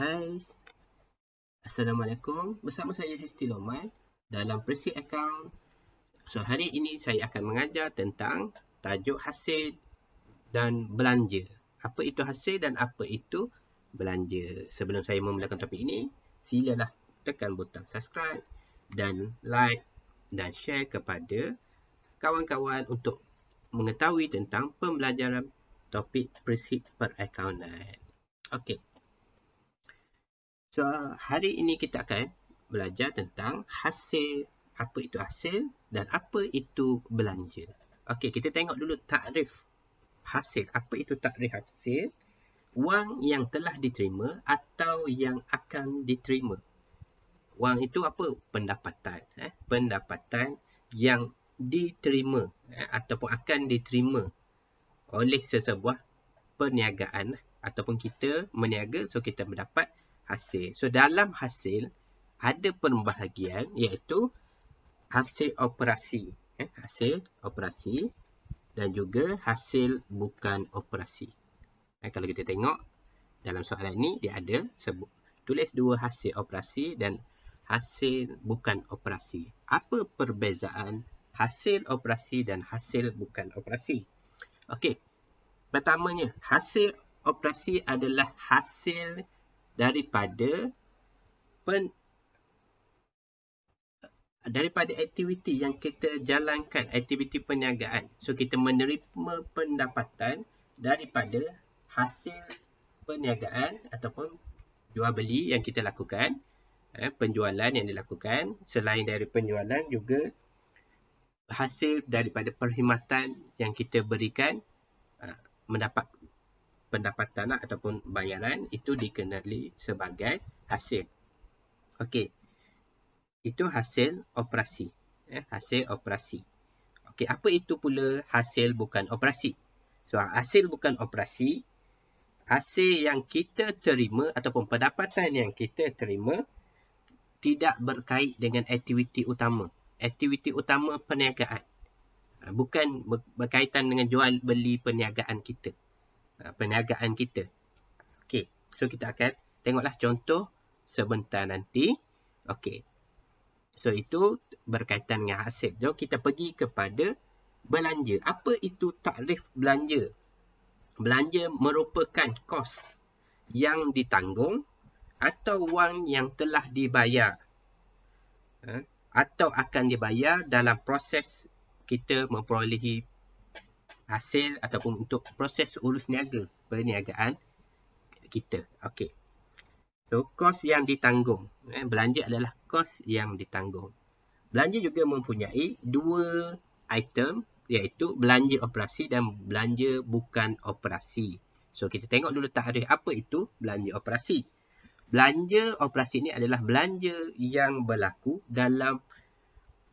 Hai, Assalamualaikum. Bersama saya Hesti Loman dalam Presi Account. So, hari ini saya akan mengajar tentang tajuk hasil dan belanja. Apa itu hasil dan apa itu belanja. Sebelum saya memulakan topik ini, silalah tekan butang subscribe dan like dan share kepada kawan-kawan untuk mengetahui tentang pembelajaran topik Presi Perakaunan. Okey. So, hari ini kita akan belajar tentang hasil, apa itu hasil dan apa itu belanja. Okey, kita tengok dulu takrif hasil. Apa itu takrif hasil? Wang yang telah diterima atau yang akan diterima. Wang itu apa? Pendapatan. Pendapatan yang diterima ataupun akan diterima oleh sesebuah perniagaan ataupun kita meniaga, so kita mendapat hasil. So, dalam hasil ada pembahagian iaitu hasil operasi. Hasil operasi dan juga hasil bukan operasi. Kalau kita tengok dalam soalan ini, dia ada tulis dua hasil operasi dan hasil bukan operasi. Apa perbezaan hasil operasi dan hasil bukan operasi? Okey, pertamanya, hasil operasi adalah hasil daripada aktiviti yang kita jalankan, aktiviti perniagaan. So, kita menerima pendapatan daripada hasil perniagaan ataupun jual beli yang kita lakukan, penjualan yang dilakukan. Selain dari penjualan juga hasil daripada perkhidmatan yang kita berikan, mendapat pendapatan ataupun bayaran, itu dikenali sebagai hasil. Okey. Itu hasil operasi. Hasil operasi. Okey, apa itu pula hasil bukan operasi? So, hasil bukan operasi, hasil yang kita terima ataupun pendapatan yang kita terima tidak berkait dengan aktiviti utama. Aktiviti utama perniagaan. Bukan berkaitan dengan jual beli perniagaan kita. Perniagaan kita. Okey, so kita akan tengoklah contoh sebentar nanti. Okey, so itu berkaitan dengan hasil. Jom kita pergi kepada belanja. Apa itu takrif belanja? Belanja merupakan kos yang ditanggung atau wang yang telah dibayar atau akan dibayar dalam proses kita memperolehi hasil ataupun untuk proses urus niaga perniagaan kita. Okey. So, kos yang ditanggung. Belanja adalah kos yang ditanggung. Belanja juga mempunyai dua item, iaitu belanja operasi dan belanja bukan operasi. So, kita tengok dulu takrif apa itu belanja operasi. Belanja operasi ini adalah belanja yang berlaku dalam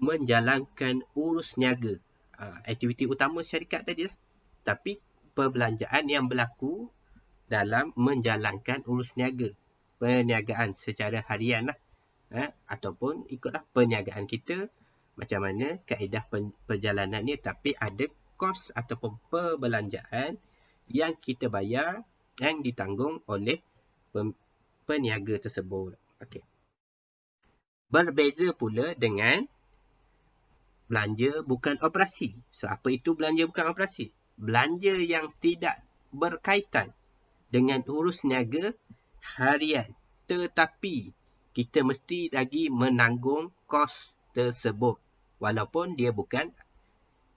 menjalankan urus niaga. Aktiviti utama syarikat tadi lah. Tapi perbelanjaan yang berlaku dalam menjalankan urus niaga. Perniagaan secara harian lah. Ataupun ikutlah perniagaan kita. Macam mana kaedah perjalanan ni. Tapi ada kos ataupun perbelanjaan yang kita bayar, yang ditanggung oleh peniaga tersebut. Okey. Berbeza pula dengan belanja bukan operasi. So, apa itu belanja bukan operasi? Belanja yang tidak berkaitan dengan urus niaga harian. Tetapi kita mesti lagi menanggung kos tersebut. Walaupun dia bukan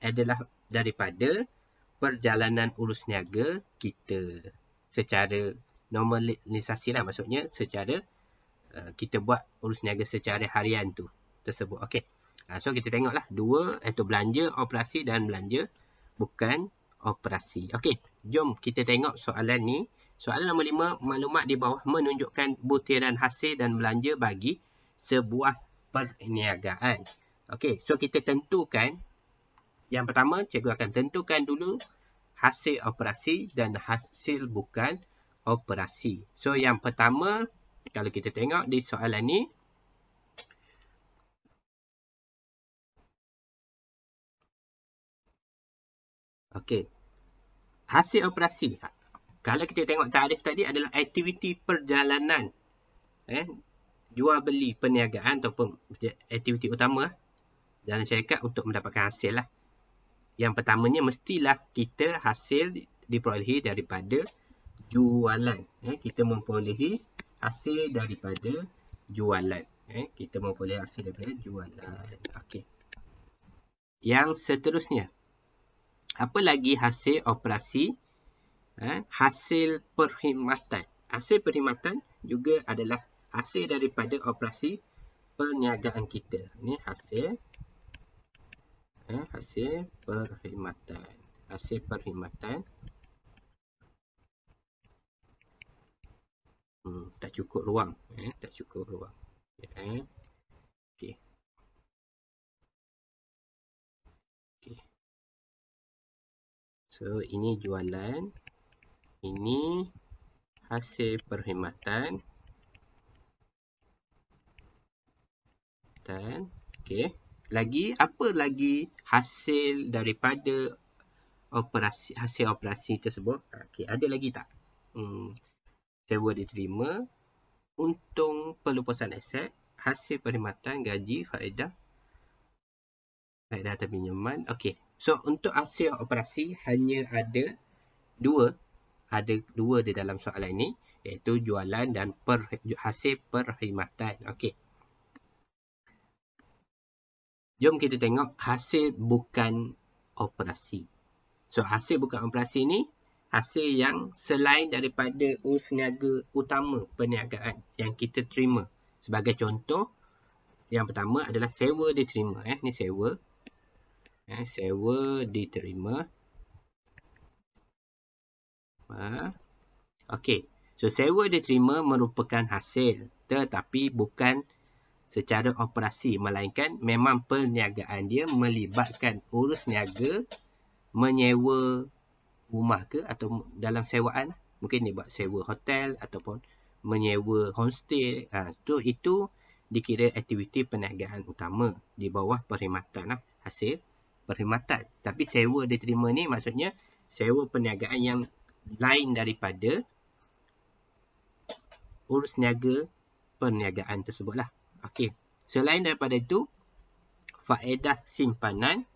adalah daripada perjalanan urus niaga kita. Secara normalisasi lah, maksudnya secara kita buat urus niaga secara harian tu tersebut. Okey. So, kita tengoklah dua, iaitu belanja operasi dan belanja bukan operasi. Okey, jom kita tengok soalan ni. Soalan nombor 5, maklumat di bawah menunjukkan butiran hasil dan belanja bagi sebuah perniagaan. Okey, so kita tentukan. Yang pertama, cikgu akan tentukan dulu hasil operasi dan hasil bukan operasi. So, yang pertama, kalau kita tengok di soalan ni, okey, hasil operasi. Kalau kita tengok tarikh tadi adalah aktiviti perjalanan jual beli perniagaan ataupun aktiviti utama dalam syarikat untuk mendapatkan hasil lah. Yang pertamanya mestilah kita hasil diperolehi daripada jualan. Kita memperolehi hasil daripada jualan. Kita memperolehi hasil daripada jualan. Okey. Yang seterusnya, apa lagi hasil operasi? Hasil perkhidmatan. Hasil perkhidmatan juga adalah hasil daripada operasi perniagaan kita. Ini hasil perkhidmatan. Hasil perkhidmatan. Tak cukup ruang. Tak cukup ruang. Okey. So, ini jualan. Ini hasil perkhidmatan. Okey. Apa lagi hasil daripada hasil operasi tersebut? Okey, ada lagi tak? Sewa diterima, untung pelupusan aset, hasil perkhidmatan, gaji, faedah atau pinjaman. Okey. So, untuk hasil operasi hanya ada dua. Ada dua di dalam soalan ini, iaitu jualan dan hasil perkhidmatan. Okey. Jom kita tengok hasil bukan operasi. So, hasil bukan operasi ni hasil yang selain daripada urus niaga utama perniagaan yang kita terima. Sebagai contoh, yang pertama adalah sewa diterima. Ni sewa. Sewa diterima. Okey. So, sewa diterima merupakan hasil, tetapi bukan secara operasi, melainkan memang perniagaan dia melibatkan urus niaga, menyewa rumah ke atau dalam sewaan. Mungkin dia buat sewa hotel ataupun menyewa homestay. So, itu dikira aktiviti perniagaan utama di bawah perkhidmatan. Hasil perkhidmatan. Tapi sewa diterima ni maksudnya sewa perniagaan yang lain daripada urus niaga perniagaan tersebut lah. Okey. Selain daripada itu, faedah simpanan.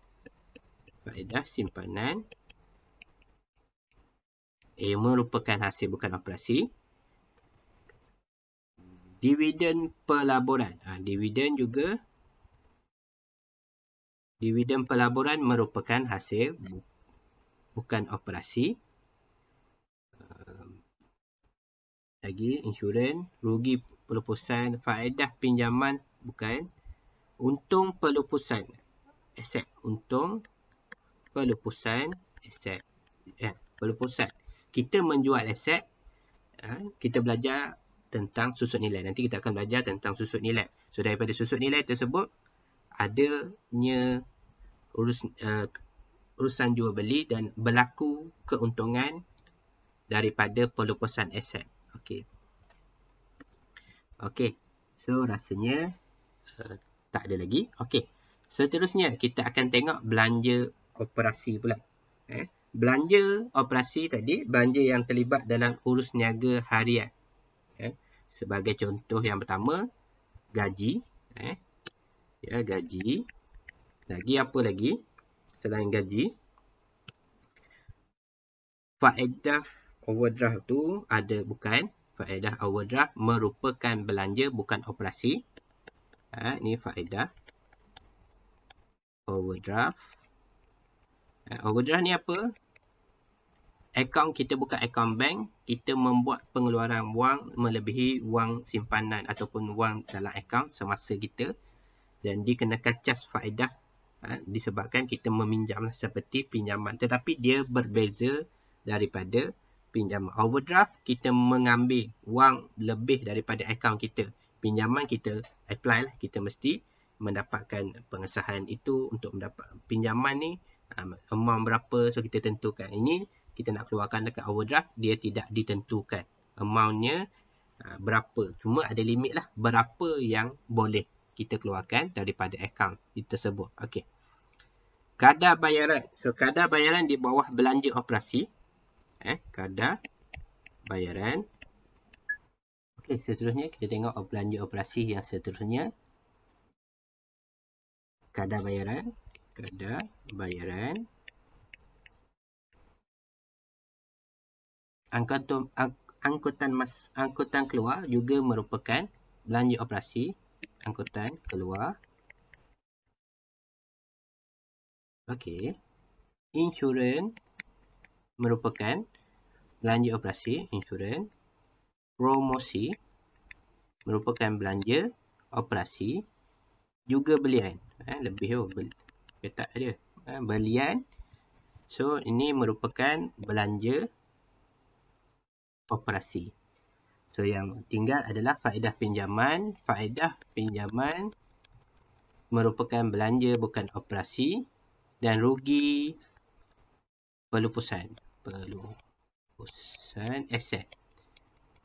Merupakan hasil bukan operasi. Dividen pelaburan. Dividen pelaburan merupakan hasil bukan operasi. Lagi insurans, rugi pelupusan, faedah pinjaman bukan. Untung pelupusan aset. Pelupusan. Kita menjual aset. Kita belajar tentang susut nilai. Nanti kita akan belajar tentang susut nilai. So, daripada susut nilai tersebut, adanya urusan jual beli dan berlaku keuntungan daripada pelupusan aset. Okey. So, rasanya tak ada lagi. Okey. Seterusnya, kita akan tengok belanja operasi pula. Belanja operasi tadi, belanja yang terlibat dalam urus niaga harian. Sebagai contoh yang pertama, gaji. Gaji. Lagi apa lagi selain gaji? Faedah overdraft tu ada bukan? Faedah overdraft merupakan belanja bukan operasi. Ni faedah overdraft. Overdraft ni apa? Akaun kita bukan akaun bank. Kita membuat pengeluaran wang melebihi wang simpanan ataupun wang dalam akaun semasa kita. Dan dikenakan cas faedah disebabkan kita meminjam seperti pinjaman. Tetapi dia berbeza daripada pinjaman. Overdraft, kita mengambil wang lebih daripada akaun kita. Pinjaman kita apply lah. Kita mesti mendapatkan pengesahan itu untuk mendapat pinjaman ni. Amount berapa, so kita tentukan. Ini kita nak keluarkan dekat overdraft, dia tidak ditentukan. Amountnya berapa. Cuma ada limit lah berapa yang boleh kita keluarkan daripada akaun tersebut. Okey. Kadar bayaran. So, kadar bayaran di bawah belanja operasi. Kadar bayaran Okey, seterusnya kita tengok belanja operasi yang seterusnya. Kadar bayaran. Angkutan keluar juga merupakan belanja operasi. Angkutan keluar. Okey. Insurans merupakan belanja operasi. Insurans. Promosi merupakan belanja operasi. Juga belian. Lebih petak dia. Belian. So, ini merupakan belanja operasi. So, yang tinggal adalah faedah pinjaman. Faedah pinjaman merupakan belanja bukan operasi. Dan rugi pelupusan aset.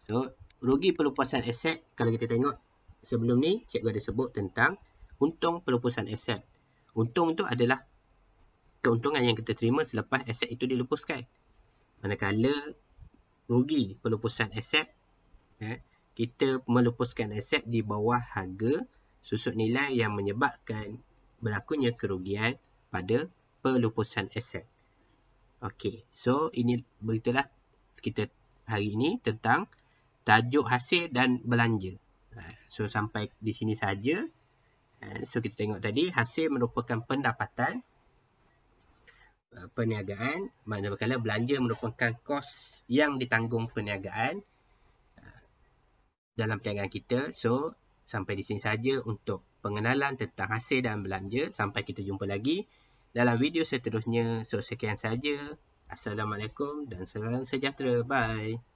So, rugi pelupusan aset, kalau kita tengok sebelum ni, cikgu ada sebut tentang untung pelupusan aset. Untung tu adalah keuntungan yang kita terima selepas aset itu dilupuskan. Manakala rugi pelupusan aset, kita melupuskan aset di bawah harga susut nilai yang menyebabkan berlakunya kerugian pada pelupusan aset. Okey, so ini begitulah kita hari ini tentang tajuk hasil dan belanja. So sampai di sini saja. So kita tengok tadi, hasil merupakan pendapatan perniagaan, manakala belanja merupakan kos yang ditanggung perniagaan dalam perniagaan kita. So sampai di sini saja untuk pengenalan tentang hasil dan belanja. Sampai kita jumpa lagi dalam video seterusnya. So sekian saja. Assalamualaikum dan salam sejahtera. Bye.